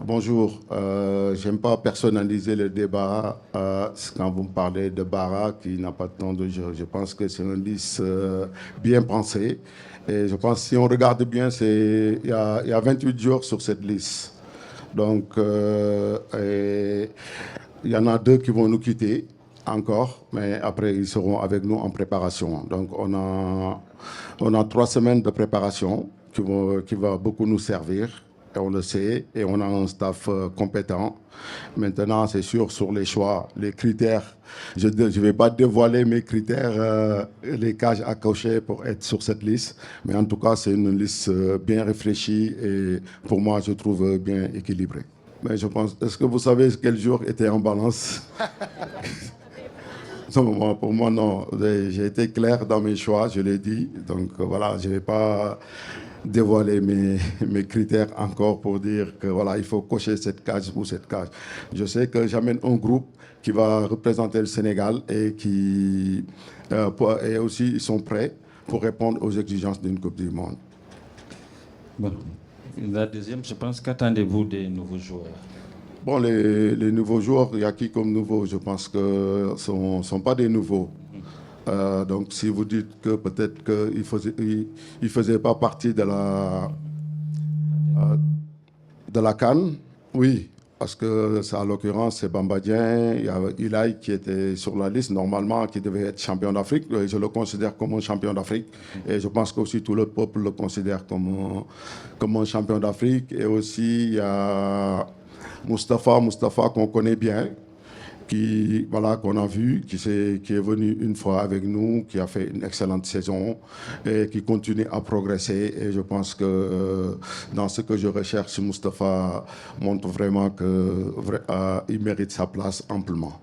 Bonjour. J'aime pas personnaliser le débat quand vous me parlez de Bara qui n'a pas de temps de jeu. Je pense que c'est une liste bien pensée. Et je pense que si on regarde bien, il y a 28 jours sur cette liste. Donc, il y en a deux qui vont nous quitter encore, mais après, ils seront avec nous en préparation. Donc, on a 3 semaines de préparation qui va beaucoup nous servir. Et on le sait, et on a un staff compétent. Maintenant, c'est sûr, sur les choix, les critères, je ne vais pas dévoiler mes critères, les cages à cocher pour être sur cette liste. Mais en tout cas, c'est une liste bien réfléchie et pour moi, je trouve bien équilibrée. Mais je pense, est-ce que vous savez quel jour était en balance? Non, pour moi, non. J'ai été clair dans mes choix, je l'ai dit. Donc voilà, je ne vais pas dévoiler mes critères encore pour dire que voilà, il faut cocher cette case ou cette case. Je sais que j'amène un groupe qui va représenter le Sénégal et et aussi ils sont prêts pour répondre aux exigences d'une Coupe du Monde. Bon. La deuxième, je pense, qu'attendez-vous des nouveaux joueurs? Bon, les nouveaux joueurs, il y a qui comme nouveaux? Je pense que ce ne sont pas des nouveaux. Donc, si vous dites que peut-être qu'ils ne faisaient pas partie de la CAN, oui, parce que ça, en l'occurrence, c'est Bambadien, il y a Ilaï qui était sur la liste, normalement, qui devait être champion d'Afrique. Je le considère comme un champion d'Afrique. Et je pense qu'aussi tout le peuple le considère comme un champion d'Afrique. Et aussi, il y a Mustapha qu'on connaît bien, voilà, qu'on a vu, qui est venu une fois avec nous, qui a fait une excellente saison et qui continue à progresser. Et je pense que dans ce que je recherche, Mustapha montre vraiment qu'il mérite sa place amplement.